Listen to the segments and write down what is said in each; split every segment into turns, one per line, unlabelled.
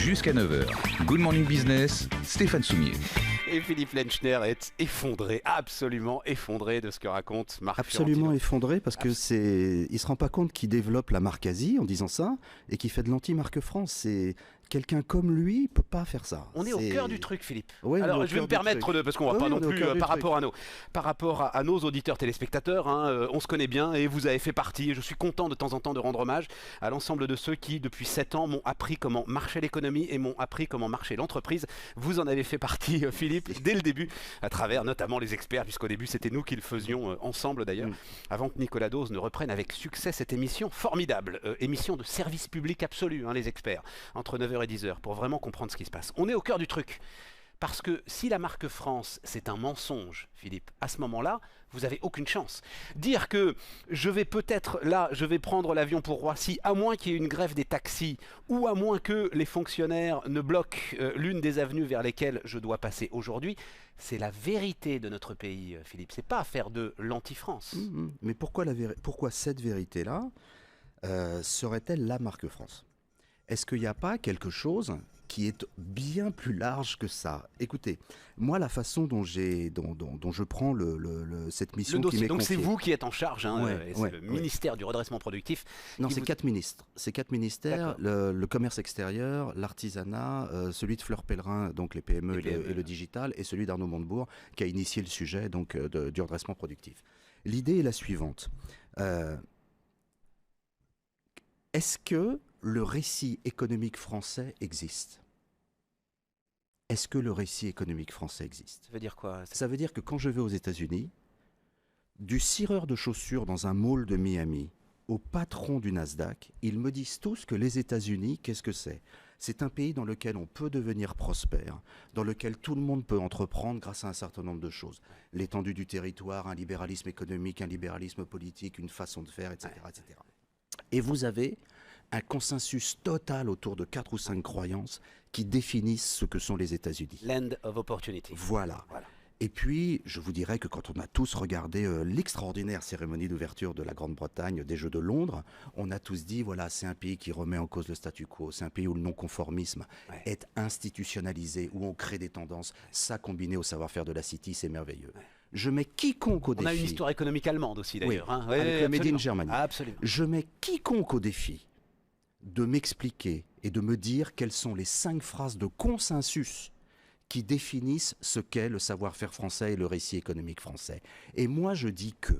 Jusqu'à 9 heures. Good Morning Business, Stéphane Soumier.
Et Philippe Lenchner est effondré, absolument effondré de ce que raconte Marc
Absolument
Fiorentino.
effondré parce que il se rend pas compte qu'il développe la marque Asie en disant ça et qu'il fait de l'anti-marque France. C'est quelqu'un comme lui peut pas faire ça.
On est au cœur du truc, Philippe.
Ouais,
alors je vais me permettre de, parce qu'on va pas non plus par rapport à nos auditeurs téléspectateurs, on se connaît bien et vous avez fait partie. Et je suis content de temps en temps de rendre hommage à l'ensemble de ceux qui depuis 7 ans m'ont appris comment marchait l'économie et m'ont appris comment marchait l'entreprise. Vous en avez fait partie, Philippe, dès le début, à travers notamment les experts, puisqu'au début c'était nous qui le faisions ensemble d'ailleurs, avant que Nicolas Dose ne reprenne avec succès cette émission formidable, émission de service public absolu, les experts, entre 9h et 10h, pour vraiment comprendre ce qui se passe. On est au cœur du truc. Parce que si la marque France, c'est un mensonge, Philippe, à ce moment-là, vous n'avez aucune chance. Dire que je vais prendre l'avion pour Roissy, à moins qu'il y ait une grève des taxis, ou à moins que les fonctionnaires ne bloquent l'une des avenues vers lesquelles je dois passer aujourd'hui, c'est la vérité de notre pays, Philippe. C'est pas affaire de l'anti-France.
Mais pourquoi cette vérité-là serait-elle la marque France ? Est-ce qu'il n'y a pas quelque chose qui est bien plus large que ça? Écoutez, moi, la façon dont je prends cette mission qui m'est confiée...
Donc c'est vous qui êtes en charge, c'est le ministère du redressement productif.
Non, c'est 4 ministres. C'est 4 ministères, le commerce extérieur, l'artisanat, celui de Fleur Pellerin, donc les PME, et le digital, et celui d'Arnaud Montebourg, qui a initié le sujet donc, du redressement productif. L'idée est la suivante. Est-ce que le récit économique français existe? Est-ce que le récit économique français existe?
Ça veut dire quoi?
Ça veut dire que quand je vais aux États-Unis, du cireur de chaussures dans un mall de Miami au patron du Nasdaq, ils me disent tous que les États-Unis, qu'est-ce que c'est? C'est un pays dans lequel on peut devenir prospère, dans lequel tout le monde peut entreprendre grâce à un certain nombre de choses. L'étendue du territoire, un libéralisme économique, un libéralisme politique, une façon de faire, etc. etc. Et vous avez un consensus total autour de 4 ou 5 croyances qui définissent ce que sont les États-Unis.
Land of Opportunity.
Voilà. Et puis, je vous dirais que quand on a tous regardé l'extraordinaire cérémonie d'ouverture de la Grande-Bretagne des Jeux de Londres, on a tous dit, voilà, c'est un pays qui remet en cause le statu quo, c'est un pays où le non-conformisme est institutionnalisé, où on crée des tendances, ça combiné au savoir-faire de la City, c'est merveilleux. Je mets quiconque au défi...
On a une histoire économique allemande aussi d'ailleurs.
Avec le Made in Germany.
Absolument.
Je mets quiconque au défi de m'expliquer et de me dire quelles sont les 5 phrases de consensus qui définissent ce qu'est le savoir-faire français et le récit économique français. Et moi, je dis que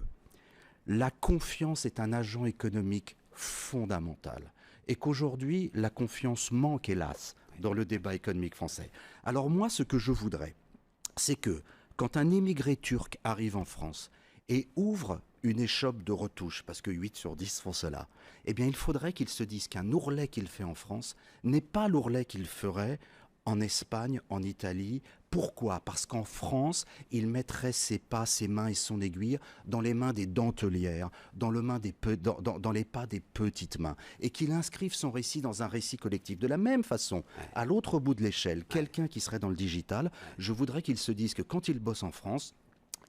la confiance est un agent économique fondamental et qu'aujourd'hui, la confiance manque, hélas, dans le débat économique français. Alors moi, ce que je voudrais, c'est que quand un immigré turc arrive en France et ouvre une échoppe de retouche, parce que 8 sur 10 font cela, eh bien il faudrait qu'il se dise qu'un ourlet qu'il fait en France n'est pas l'ourlet qu'il ferait en Espagne, en Italie. Pourquoi? Parce qu'en France, il mettrait ses pas, ses mains et son aiguille dans les mains des dentelières, dans les pas des petites mains, et qu'il inscrive son récit dans un récit collectif. De la même façon, à l'autre bout de l'échelle, quelqu'un qui serait dans le digital, je voudrais qu'il se dise que quand il bosse en France,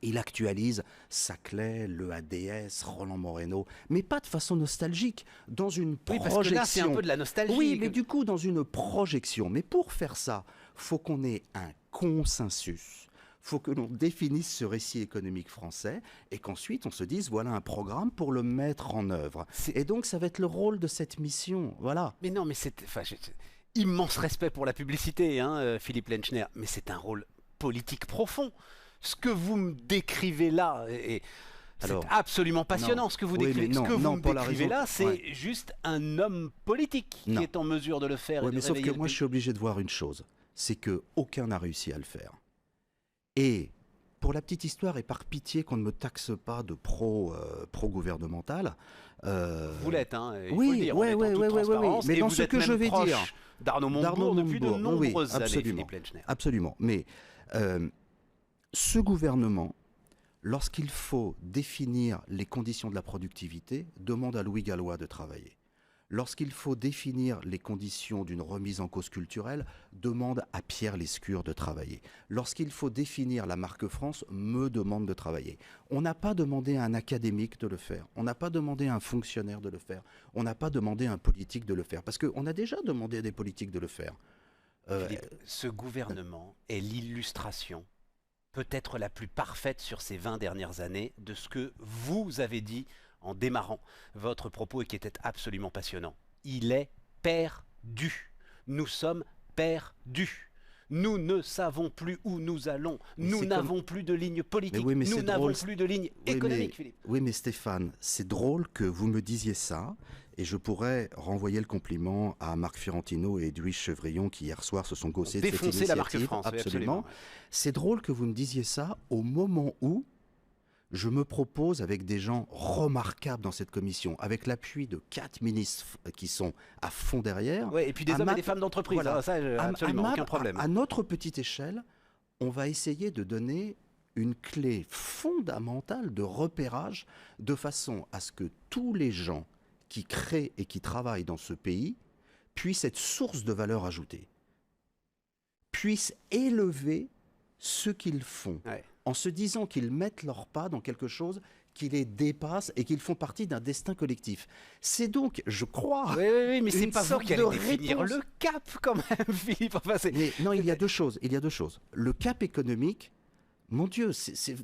il actualise Saclay, le ADS, Roland Moreno, mais pas de façon nostalgique, dans une projection.
Parce que là, c'est un peu de la nostalgie.
Oui, mais du coup, dans une projection. Mais pour faire ça, faut qu'on ait un consensus. Faut que l'on définisse ce récit économique français et qu'ensuite on se dise voilà un programme pour le mettre en œuvre. Et donc ça va être le rôle de cette mission. Voilà.
Mais non, mais immense respect pour la publicité, Philippe Lenchner, mais c'est un rôle politique profond. Ce que vous me décrivez là, c'est absolument passionnant. Ce que vous décrivez là, c'est juste un homme politique qui est en mesure de le faire.
Mais sauf que moi, je suis obligé de voir une chose, c'est que aucun n'a réussi à le faire. Et pour la petite histoire, et par pitié qu'on ne me taxe pas de pro-gouvernemental...
vous l'êtes,
oui. Mais dans ce que je vais dire...
d'Arnaud Montebourg depuis de nombreuses années, Philippe Lenchner.
Absolument, mais... ce gouvernement, lorsqu'il faut définir les conditions de la productivité, demande à Louis Gallois de travailler. Lorsqu'il faut définir les conditions d'une remise en cause culturelle, demande à Pierre Lescure de travailler. Lorsqu'il faut définir la marque France, me demande de travailler. On n'a pas demandé à un académique de le faire. On n'a pas demandé à un fonctionnaire de le faire. On n'a pas demandé à un politique de le faire. Parce qu'on a déjà demandé à des politiques de le faire.
Philippe, ce gouvernement est l'illustration, peut-être la plus parfaite sur ces 20 dernières années, de ce que vous avez dit en démarrant votre propos et qui était absolument passionnant. Il est perdu. Nous sommes perdus. Nous ne savons plus où nous allons. Nous n'avons plus de ligne politique.
Oui,
nous n'avons plus de ligne économique, Philippe.
Oui, mais Stéphane, c'est drôle que vous me disiez ça. Et je pourrais renvoyer le compliment à Marc Fiorentino et Edwige Chevrillon qui hier soir se sont gossés de cette initiative.
La marque France,
absolument.
Oui,
c'est drôle que vous me disiez ça au moment où je me propose, avec des gens remarquables dans cette commission, avec l'appui de 4 ministres qui sont à fond derrière.
Ouais, et puis des hommes et des femmes d'entreprise,
voilà,
ça, absolument, aucun problème.
À notre petite échelle, on va essayer de donner une clé fondamentale de repérage de façon à ce que tous les gens qui créent et qui travaillent dans ce pays puissent être source de valeur ajoutée, puissent élever ce qu'ils font, en se disant qu'ils mettent leur pas dans quelque chose qui les dépasse et qu'ils font partie d'un destin collectif. C'est donc, je crois,
oui, mais c'est pas vous qui allez définir le cap quand même, Philippe. Enfin,
non, il y a deux choses. Le cap économique, mon Dieu,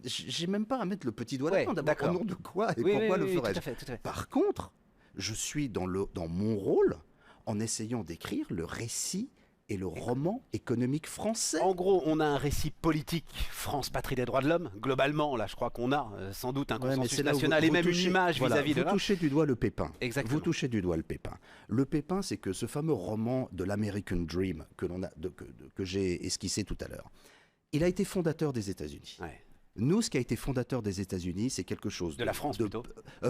j'ai même pas à mettre le petit doigt là-dedans. D'abord, au nom de quoi et pourquoi le ferais-je ? Par contre, je suis dans mon rôle en essayant d'écrire le récit et le roman économique français.
En gros, on a un récit politique, France, patrie des droits de l'homme. Globalement, là, je crois qu'on a sans doute un consensus national et même une image vis-à-vis de là.
Vous touchez du doigt le pépin.
Exactement.
Vous touchez du doigt le pépin. Le pépin, c'est que ce fameux roman de l'American Dream que j'ai esquissé tout à l'heure, il a été fondateur des États-Unis.
Ouais.
Nous, ce qui a été fondateur des États-Unis, c'est quelque chose
de la France plutôt.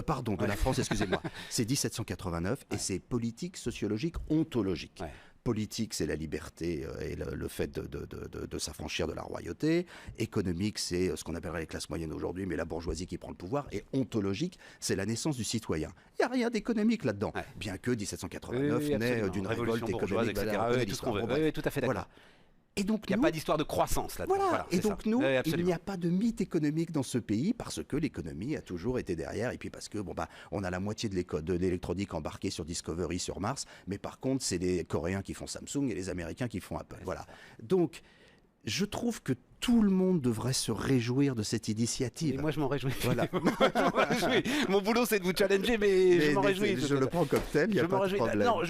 Pardon, de la France, excusez-moi. C'est 1789 et c'est politique, sociologique, ontologique.
Ouais.
Politique, c'est la liberté et le fait de s'affranchir de la royauté. Économique, c'est ce qu'on appellerait les classes moyennes aujourd'hui, mais la bourgeoisie qui prend le pouvoir. Et ontologique, c'est la naissance du citoyen. Il n'y a rien d'économique là-dedans, bien que 1789 naît d'une révolte économique,
etc. Tout ce qu'on veut. Oui, tout à fait d'accord.
Voilà. Et donc,
il n'y a pas d'histoire de croissance là-dedans.
Voilà. Et donc nous, il n'y a pas de mythe économique dans ce pays parce que l'économie a toujours été derrière et puis parce que on a la moitié de l'électronique embarquée sur Discovery sur Mars, mais par contre c'est les Coréens qui font Samsung et les Américains qui font Apple. Voilà. Donc je trouve que tout le monde devrait se réjouir de cette initiative.
Et moi, je m'en réjouis.
Voilà.
Mon boulot, c'est de vous challenger, mais je m'en réjouis.
Je le prends en cocktail, il n'y a pas de problème.
Non,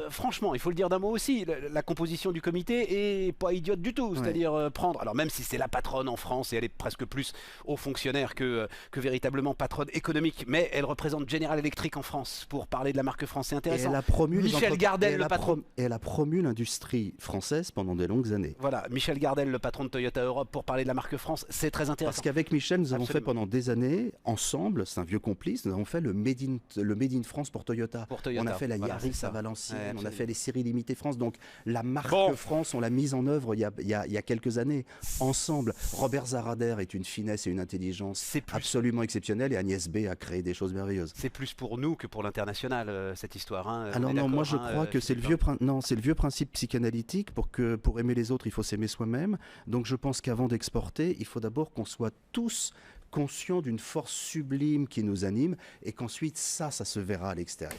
franchement, il faut le dire d'un mot aussi, la composition du comité est pas idiote du tout. C'est-à-dire prendre, alors même si c'est la patronne en France et elle est presque plus haut fonctionnaire que véritablement patronne économique, mais elle représente General Electric en France pour parler de la marque France, c'est intéressant.
Et elle a promu
Michel Gardel, le patron.
Et elle a promu l'industrie française pendant des longues années.
Voilà, Michel Gardel, le patron de Toyota Europe, pour parler de la marque France, c'est très intéressant.
Parce qu'avec Michel, nous avons fait pendant des années, ensemble, c'est un vieux complice, nous avons fait le Made in France pour Toyota. On a fait la Yaris à Valenciennes, on a fait les séries limitées France. Donc la marque France, on l'a mise en œuvre il y a quelques années, ensemble. Robert Zarader est une finesse et une intelligence absolument exceptionnelle et Agnès B a créé des choses merveilleuses.
C'est plus pour nous que pour l'international, cette histoire.
Alors non, moi je crois que c'est le vieux principe psychanalytique, pour aimer les autres, il faut s'aimer soi-même. Donc je pense qu'avant d'exporter, il faut d'abord qu'on soit tous conscients d'une force sublime qui nous anime et qu'ensuite ça se verra à l'extérieur.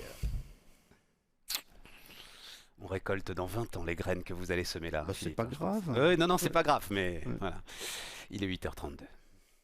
On récolte dans 20 ans les graines que vous allez semer là.
C'est pas grave.
Non, c'est pas grave, mais voilà. Il est 8h32.